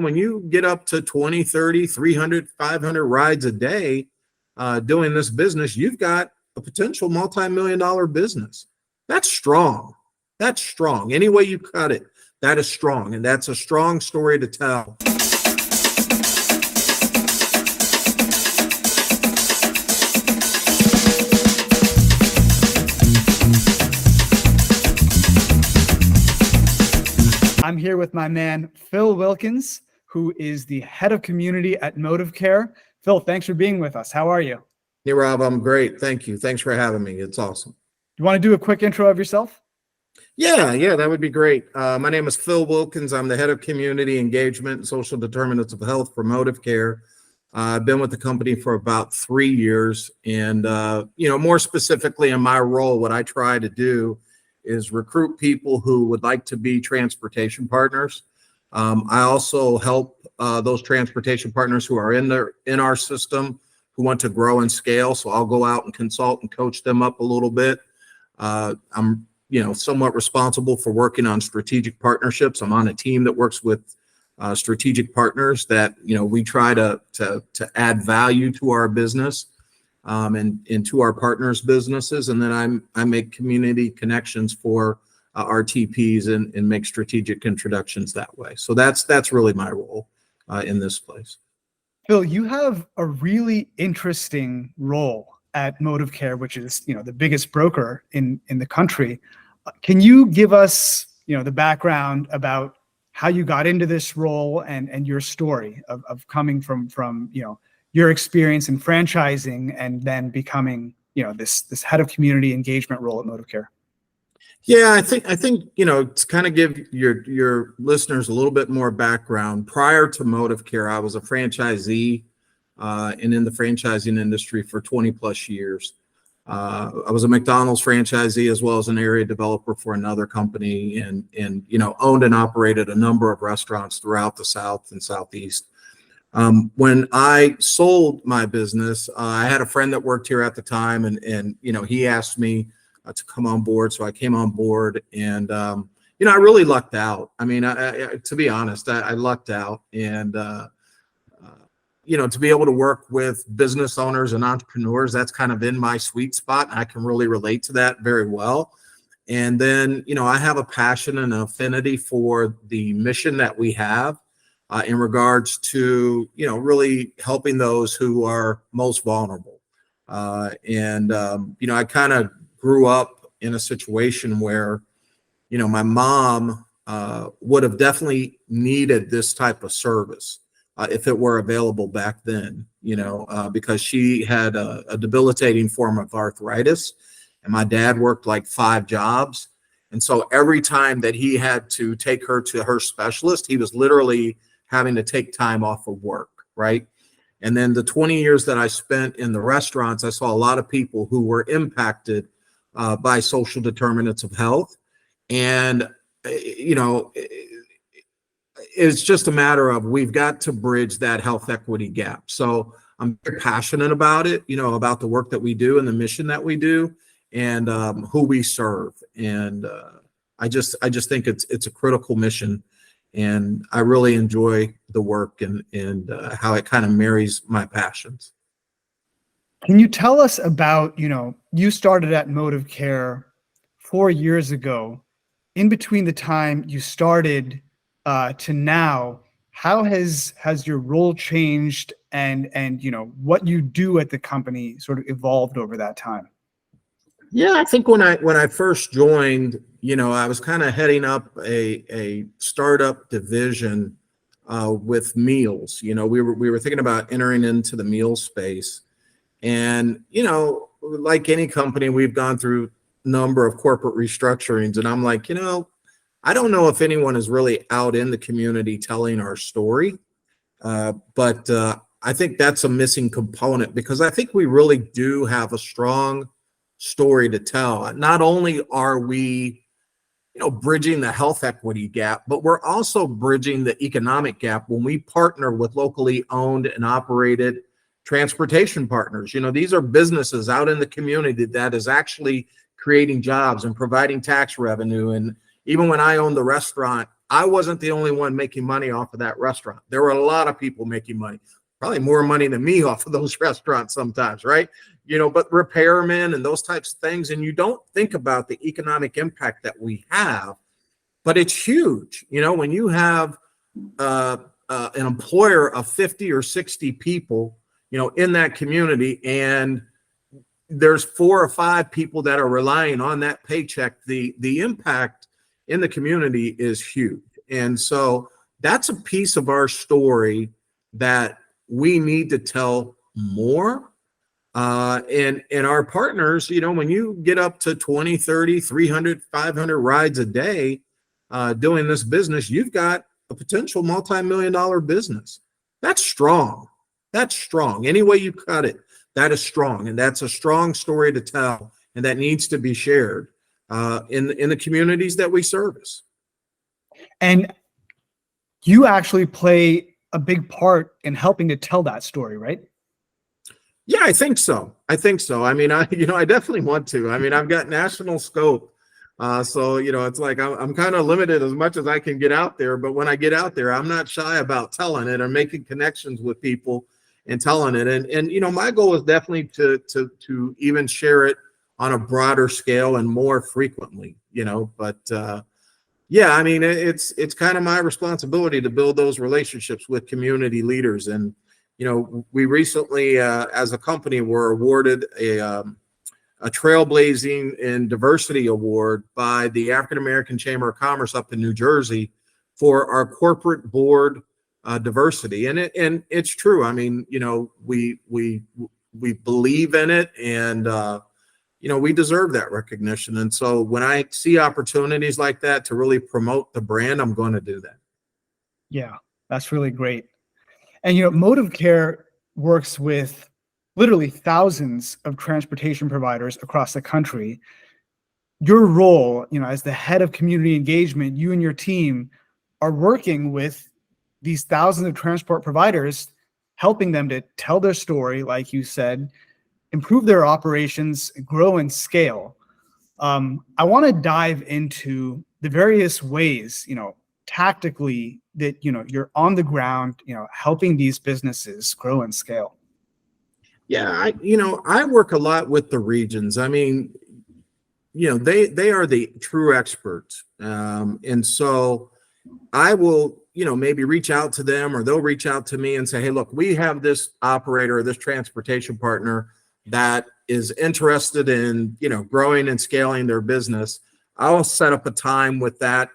when you get up to 20, 30, 300, 500 rides a day doing this business, you've got a potential multi-million-dollar business. That's strong. That's strong. Any way you cut it, that is strong. And that's a strong story to tell. I'm here with my man, Phil Wilkins, who is the head of community at Modivcare. Phil, thanks for being with us. How are you? Hey, Rob, I'm great. Thank you. Thanks for having me. It's awesome. You want to do a quick intro of yourself? Yeah, that would be great. My name is Phil Wilkins. I'm the head of community engagement and social determinants of health for Modivcare. I've been with the company for about 3 years. And, more specifically in my role, what I try to do is recruit people who would like to be transportation partners. I also help those transportation partners who are in our system who want to grow and scale. So I'll go out and consult and coach them up a little bit. I'm somewhat responsible for working on strategic partnerships. I'm on a team that works with strategic partners that we try to add value to our business. And to our partners' businesses, and then I make community connections for our TPs and make strategic introductions that way. So that's really my role in this place. Phil, you have a really interesting role at Modivcare, which is the biggest broker in the country. Can you give us the background about how you got into this role and your story of coming from your experience in franchising and then becoming, this head of community engagement role at Modivcare? Yeah, I think to kind of give your listeners a little bit more background. Prior to Modivcare, I was a franchisee and in the franchising industry for 20 plus years. I was a McDonald's franchisee as well as an area developer for another company, and owned and operated a number of restaurants throughout the South and Southeast. When I sold my business, I had a friend that worked here at the time, and he asked me to come on board. So I came on board, and I really lucked out. I mean, to be honest, I lucked out, and to be able to work with business owners and entrepreneurs, that's kind of in my sweet spot. I can really relate to that very well. And then, I have a passion and an affinity for the mission that we have. In regards to, really helping those who are most vulnerable. I kind of grew up in a situation where, my mom would have definitely needed this type of service if it were available back then, because she had a debilitating form of arthritis, and my dad worked like 5 jobs. And so every time that he had to take her to her specialist, he was literally having to take time off of work, right? And then the 20 years that I spent in the restaurants, I saw a lot of people who were impacted by social determinants of health. And, it's just a matter of we've got to bridge that health equity gap. So I'm very passionate about it, about the work that we do and the mission that we do and who we serve. And I just think it's a critical mission. And I really enjoy the work and how it kind of marries my passions. Can you tell us about, you started at Modivcare 4 years ago. In between the time you started to now, how has your role changed and what you do at the company sort of evolved over that time? Yeah, I think when I first joined, I was kind of heading up a startup division with meals. We were thinking about entering into the meal space, and like any company, we've gone through a number of corporate restructurings, and I'm like, I don't know if anyone is really out in the community telling our story, but I think that's a missing component, because I think we really do have a strong story to tell. Not only are we, bridging the health equity gap, but we're also bridging the economic gap when we partner with locally owned and operated transportation partners. These are businesses out in the community that is actually creating jobs and providing tax revenue. And even when I owned the restaurant, I wasn't the only one making money off of that restaurant. There were a lot of people making money, probably more money than me off of those restaurants sometimes, right? But repairmen and those types of things. And you don't think about the economic impact that we have, but it's huge. When you have an employer of 50 or 60 people, in that community, and there's 4 or 5 people that are relying on that paycheck, the impact in the community is huge. And so that's a piece of our story that we need to tell more. And our partners, when you get up to 20, 30, 300, 500 rides a day doing this business, you've got a potential multi-million-dollar business. That's strong. That's strong. Any way you cut it, that is strong. And that's a strong story to tell, and that needs to be shared in the communities that we service. And you actually play a big part in helping to tell that story, right? Yeah, I think so. I mean, I definitely want to. I mean, I've got national scope. So, it's like I'm kind of limited as much as I can get out there. But when I get out there, I'm not shy about telling it or making connections with people and telling it. And my goal is definitely to even share it on a broader scale and more frequently, but yeah, I mean, it's kind of my responsibility to build those relationships with community leaders. And, we recently, as a company, were awarded a Trailblazing in Diversity Award by the African American Chamber of Commerce up in New Jersey for our corporate board diversity. And it's true. I mean, we believe in it, and we deserve that recognition. And so when I see opportunities like that to really promote the brand, I'm going to do that. Yeah, that's really great. And, Modivcare works with literally thousands of transportation providers across the country. Your role, as the head of community engagement, you and your team are working with these thousands of transport providers, helping them to tell their story, like you said, improve their operations, grow and scale. I want to dive into the various ways, tactically that, you're on the ground, helping these businesses grow and scale. Yeah, I work a lot with the regions. I mean, they are the true experts. And so I will, maybe reach out to them, or they'll reach out to me and say, hey, look, we have this operator, this transportation partner that is interested in, growing and scaling their business. I'll set up a time with that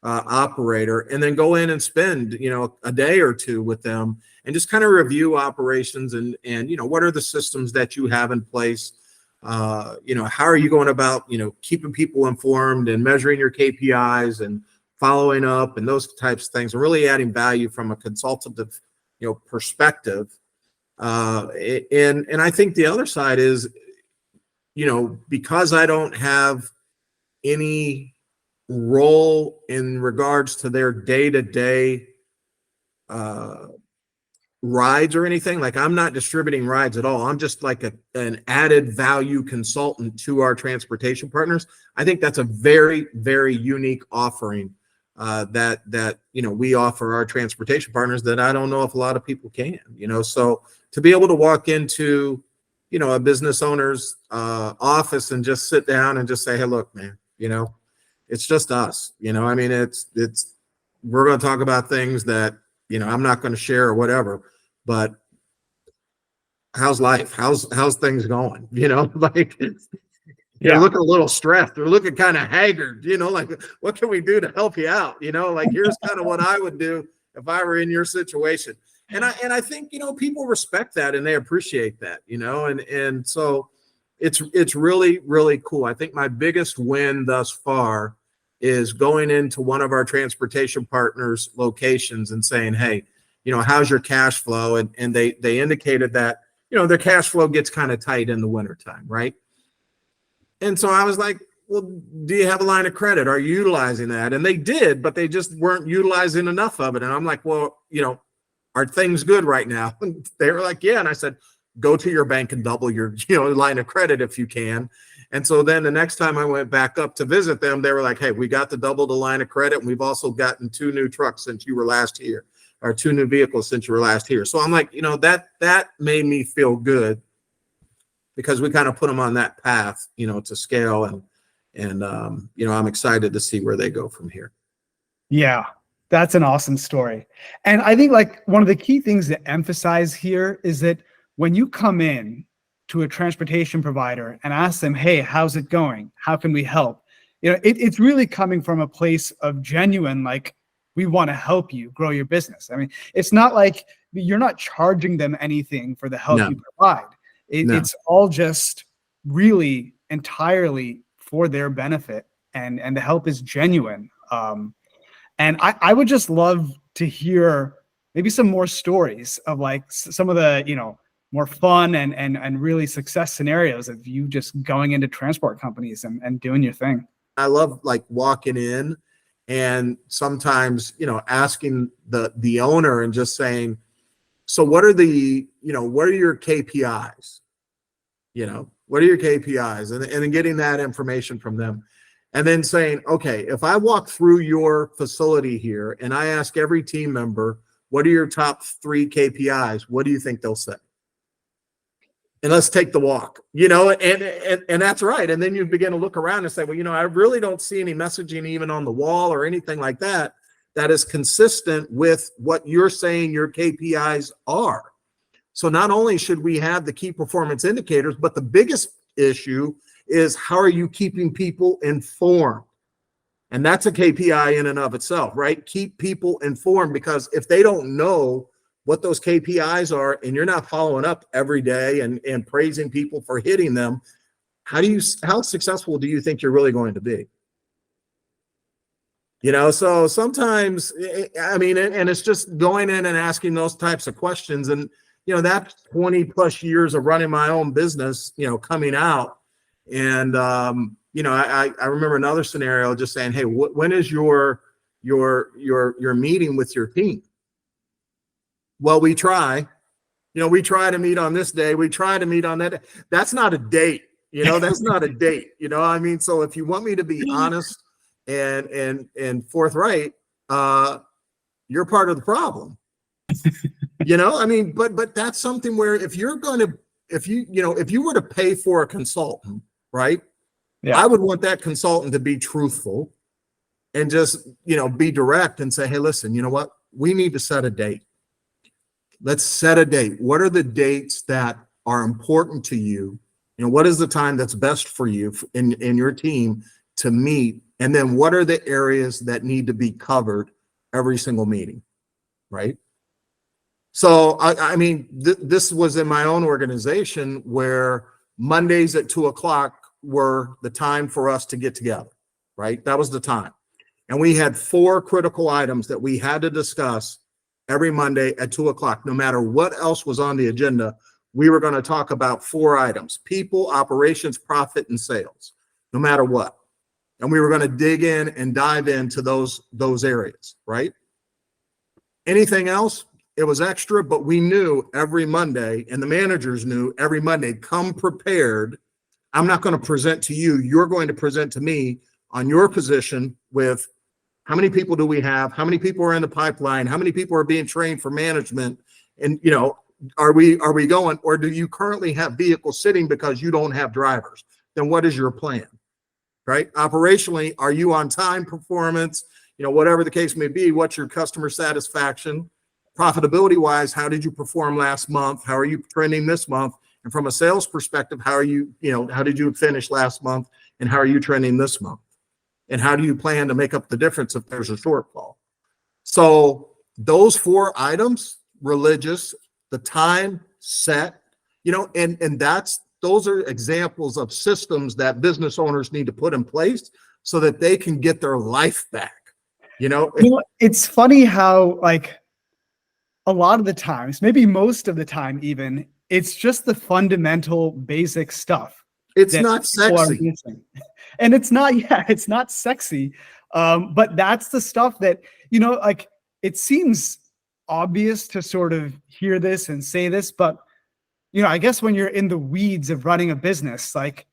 operator and then go in and spend, a day or two with them and just kind of review operations and what are the systems that you have in place? How are you going about, keeping people informed and measuring your KPIs and following up and those types of things, and really adding value from a consultative, perspective. And I think the other side is, because I don't have any role in regards to their day-to-day rides or anything, like I'm not distributing rides at all. I'm just like an added value consultant to our transportation partners. I think that's a very, very unique offering that we offer our transportation partners that I don't know if a lot of people can, so to be able to walk into, a business owner's office and just sit down and just say, hey, look, man, it's just us, I mean, we're going to talk about things that, I'm not going to share or whatever, but how's life? How's things going? Like they're looking a little stressed. They're looking kind of haggard, like what can we do to help you out? Like here's kind of what I would do if I were in your situation. And I think, people respect that and they appreciate that, and so it's really, really cool. I think my biggest win thus far is going into one of our transportation partners' locations and saying, hey, how's your cash flow? And they indicated that, their cash flow gets kind of tight in the wintertime, right? And so I was like, well, do you have a line of credit? Are you utilizing that? And they did, but they just weren't utilizing enough of it. And I'm like, well, are things good right now? And they were like, yeah. And I said, go to your bank and double your, line of credit if you can. And so then the next time I went back up to visit them, they were like, hey, we got to double the line of credit. And we've also gotten 2 new trucks since you were last here, or 2 new vehicles since you were last here. So I'm like, that made me feel good, because we kind of put them on that path, to scale. And I'm excited to see where they go from here. Yeah, that's an awesome story. And I think like one of the key things to emphasize here is that when you come in to a transportation provider and ask them, hey, how's it going? How can we help? It's really coming from a place of genuine, like, we want to help you grow your business. I mean, it's not like you're not charging them anything for the help No. you provide. No. It's all just really entirely for their benefit, and the help is genuine. And I would just love to hear maybe some more stories of like some of the, more fun and really success scenarios of you just going into transport companies and doing your thing. I love like walking in and sometimes, asking the owner and just saying, so what are your KPIs? What are your KPIs? And then getting that information from them. And then saying, okay, if I walk through your facility here and I ask every team member, what are your top 3 KPIs? What do you think they'll say? And let's take the walk, and that's right. And then you begin to look around and say, well, I really don't see any messaging even on the wall or anything like that is consistent with what you're saying your KPIs are. So not only should we have the key performance indicators, but the biggest issue is, how are you keeping people informed? And that's a KPI in and of itself, right? Keep people informed, because if they don't know what those KPIs are and you're not following up every day and praising people for hitting them, how successful do you think you're really going to be? So sometimes, I mean, and it's just going in and asking those types of questions. And, that's 20 plus years of running my own business, coming out. And, I remember another scenario just saying, hey, when is your meeting with your team? Well, we try to meet on this day. We try to meet on that day. That's not a date. That's not a date. I mean, so if you want me to be honest and forthright, you're part of the problem. I mean, but that's something where if you were to pay for a consultant, right? Yeah. I would want that consultant to be truthful and just, be direct and say, hey, listen, you know what? We need to set a date. Let's set a date. What are the dates that are important to you? What is the time that's best for you in your team to meet? And then what are the areas that need to be covered every single meeting, right? So, I mean, this was in my own organization where Mondays at 2:00 were the time for us to get together, right? That was the time. And we had 4 critical items that we had to discuss every Monday at 2:00. No matter what else was on the agenda, we were going to talk about 4 items: people, operations, profit, and sales, no matter what. And we were going to dig in and dive into those areas, right? Anything else, it was extra, but we knew every Monday, and the managers knew every Monday, come prepared. I'm not going to present to you. You're going to present to me on your position with how many people do we have? How many people are in the pipeline? How many people are being trained for management? And, are we going, or do you currently have vehicles sitting because you don't have drivers? Then what is your plan, right? Operationally, are you on time performance? Whatever the case may be, what's your customer satisfaction? Profitability wise, how did you perform last month? How are you trending this month? And from a sales perspective, how did you finish last month? And how are you trending this month? And how do you plan to make up the difference if there's a shortfall? So those 4 items, religious, the time set, and those are examples of systems that business owners need to put in place so that they can get their life back. It's funny how, like, a lot of the times, maybe most of the time even, it's just the fundamental basic stuff. It's not sexy. And it's not sexy. But that's the stuff that, like, it seems obvious to sort of hear this and say this, but, I guess when you're in the weeds of running a business, like,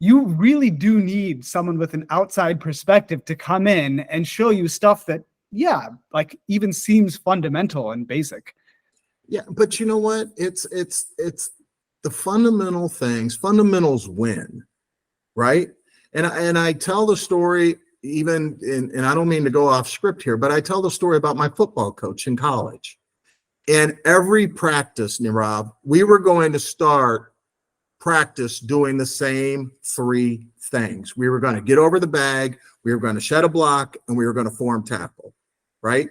you really do need someone with an outside perspective to come in and show you stuff that, yeah, like even seems fundamental and basic. Yeah, but you know what? It's the fundamental things. Fundamentals win, right? And I tell the story even and I don't mean to go off script here, but I tell the story about my football coach in college. And every practice, Nirav, we were going to start practice doing the same three things. We were going to get over the bag, we were going to shed a block, and we were going to form tackle, right?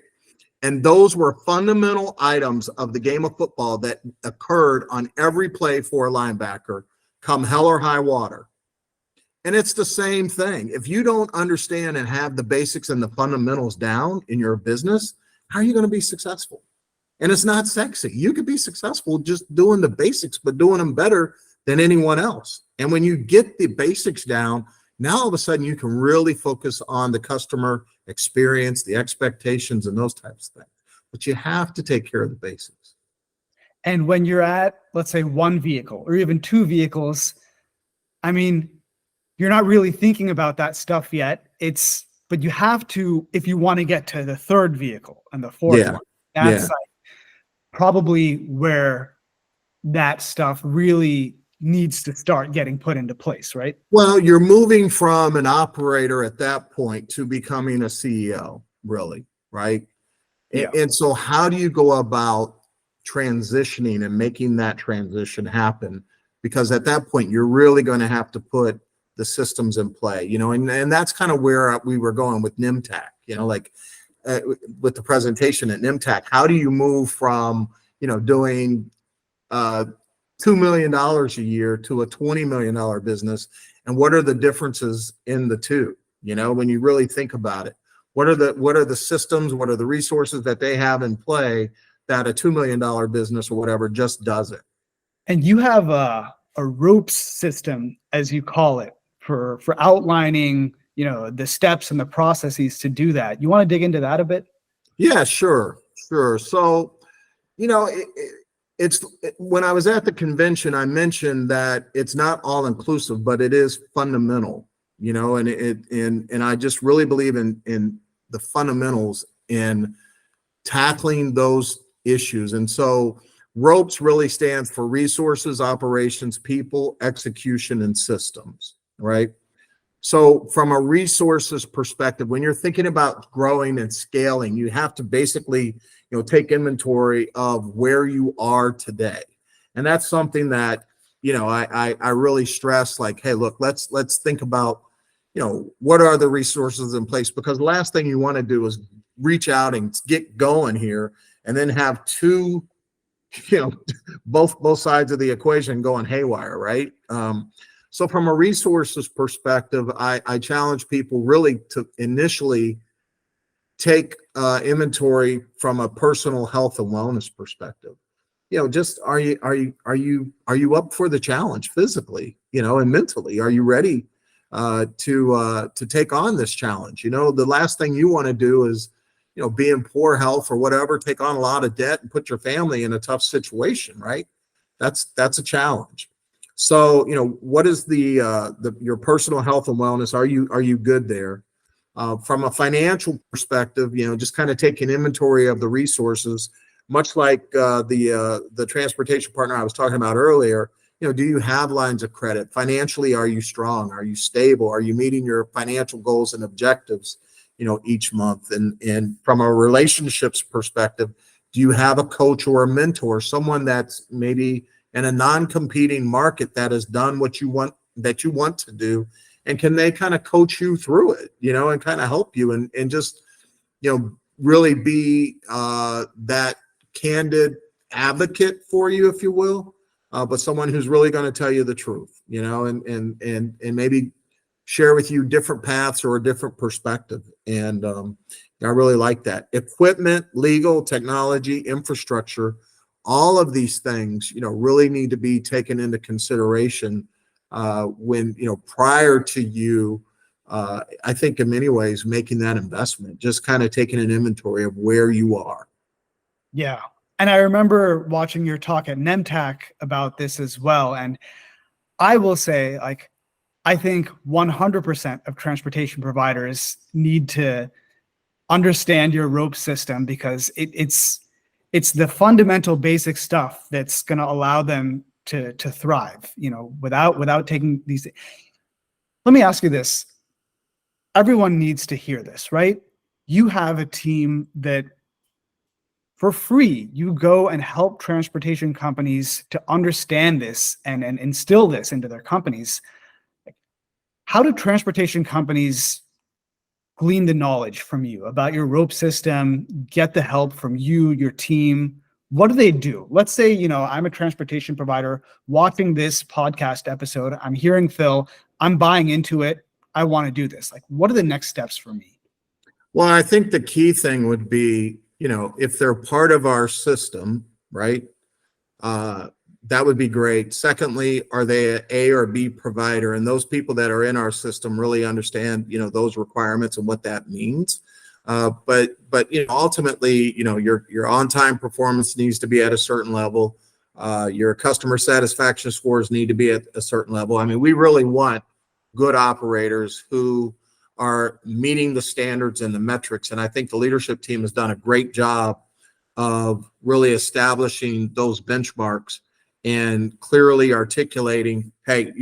And those were fundamental items of the game of football that occurred on every play for a linebacker, come hell or high water. And it's the same thing. If you don't understand and have the basics and the fundamentals down in your business, how are you going to be successful? And it's not sexy. You could be successful just doing the basics, but doing them better than anyone else. And when you get the basics down, now all of a sudden you can really focus on the customer experience, the expectations, and those types of things. But you have to take care of the basics. And when you're at, let's say, one vehicle or even two vehicles, I mean, you're not really thinking about that stuff yet. But you have to, if you want to get to the third vehicle and the fourth one, that's like probably where that stuff really needs to start getting put into place, right? Well, you're moving from an operator at that point to becoming a CEO, really, right? Yeah. And so how do you go about transitioning and making that transition happen? Because at that point, you're really going to have to put the systems in play, and that's kind of where we were going with NEMT, with the presentation at NEMT. How do you move from, doing $2 million a year to a $20 million business? And what are the differences in the two? When you really think about it, what are the systems, what are the resources that they have in play that a $2 million business or whatever just doesn't? And you have a ropes system, as you call it, for outlining, the steps and the processes to do that. You want to dig into that a bit? Yeah, sure. So, it's when I was at the convention, I mentioned that it's not all inclusive, but it is fundamental, and I just really believe in the fundamentals in tackling those issues. And so ROPES really stands for resources, operations, people, execution, and systems, right? So from a resources perspective, when you're thinking about growing and scaling, you have to basically, take inventory of where you are today. And that's something that, I really stress, like, hey, look, let's think about, what are the resources in place? Because the last thing you want to do is reach out and get going here and then have two, both sides of the equation going haywire, right? So from a resources perspective, I challenge people really to initially take inventory from a personal health and wellness perspective. Just are you up for the challenge physically, and mentally? Are you ready to take on this challenge? The last thing you want to do is, be in poor health or whatever, take on a lot of debt and put your family in a tough situation, right? That's a challenge. So, what is your personal health and wellness? Are you good there? From a financial perspective, just kind of taking inventory of the resources, much like the transportation partner I was talking about earlier. Do you have lines of credit? Financially, are you strong? Are you stable? Are you meeting your financial goals and objectives, each month? And from a relationships perspective, do you have a coach or a mentor, someone that's maybe in a non-competing market that has done what you want to do, and can they kind of coach you through it, and kind of help you and just, really be that candid advocate for you, if you will, but someone who's really going to tell you the truth, and maybe share with you different paths or a different perspective. And I really like that. Equipment, legal, technology, infrastructure, all of these things, really need to be taken into consideration when, prior to you, I think in many ways, making that investment, just kind of taking an inventory of where you are. Yeah. And I remember watching your talk at NEMT about this as well. And I will say, like, I think 100% of transportation providers need to understand your rope system, because it's the fundamental basic stuff that's going to allow them to thrive, without taking these. Let me ask you this. Everyone needs to hear this, right? You have a team that for free, you go and help transportation companies to understand this and instill this into their companies. How do transportation companies glean the knowledge from you about your rope system, get the help from you, your team? What do they do? Let's say, I'm a transportation provider watching this podcast episode. I'm hearing Phil, I'm buying into it. I want to do this. Like, what are the next steps for me? Well, I think the key thing would be, if they're part of our system, right? That would be great. Secondly, are they an A or B provider? And those people that are in our system really understand, those requirements and what that means. But ultimately, your on-time performance needs to be at a certain level. Your customer satisfaction scores need to be at a certain level. I mean, we really want good operators who are meeting the standards and the metrics. And I think the leadership team has done a great job of really establishing those benchmarks and clearly articulating, hey,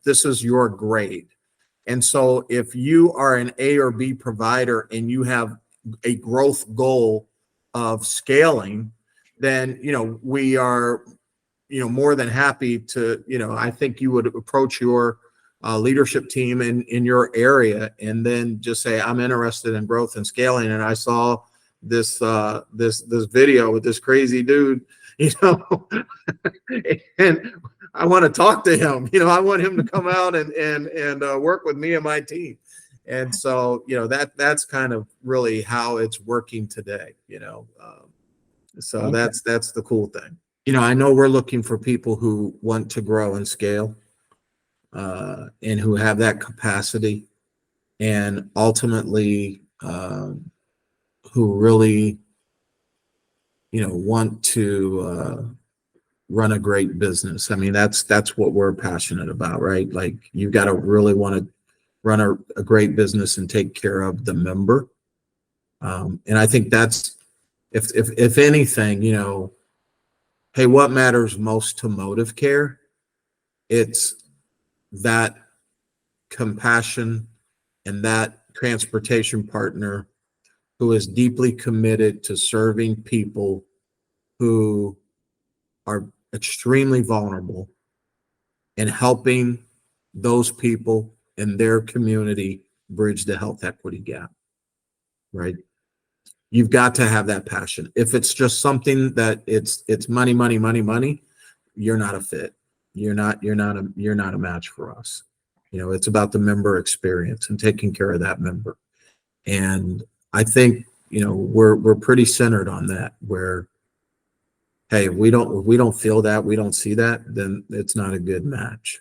this is your grade. And so if you are an A or B provider and you have a growth goal of scaling, then, we are, more than happy to, I think you would approach your leadership team in your area and then just say, I'm interested in growth and scaling. And I saw this video with this crazy dude, and I want to talk to him. I want him to come out and work with me and my team. And so, that's kind of really how it's working today. So Okay. that's the cool thing. I know we're looking for people who want to grow and scale, and who have that capacity, and ultimately, who really, want to run a great business. I mean, that's what we're passionate about, right? Like, you got to really want to run a great business and take care of the member. And I think that's, if anything, hey, what matters most to Modivcare? It's that compassion and that transportation partner who is deeply committed to serving people who are extremely vulnerable and helping those people in their community bridge the health equity gap, right? You've got to have that passion. If it's just something that it's money, you're not a fit. You're not a match for us. It's about the member experience and taking care of that member. And I think, we're pretty centered on that, where, hey, if we don't feel that, we don't see that, then it's not a good match.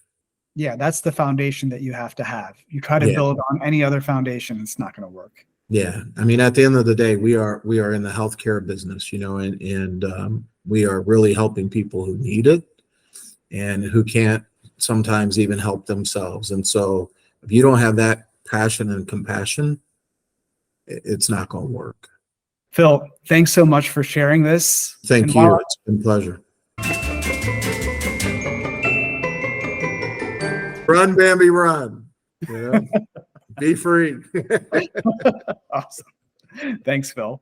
Yeah, that's the foundation that you have to have. You try to build on any other foundation, it's not going to work. Yeah. I mean, at the end of the day, we are in the healthcare business, and we are really helping people who need it and who can't sometimes even help themselves. And so if you don't have that passion and compassion, it's not going to work. Phil, thanks so much for sharing this. Thank you. It's been a pleasure. Run, Bambi, run. Be free. Awesome. Thanks, Phil.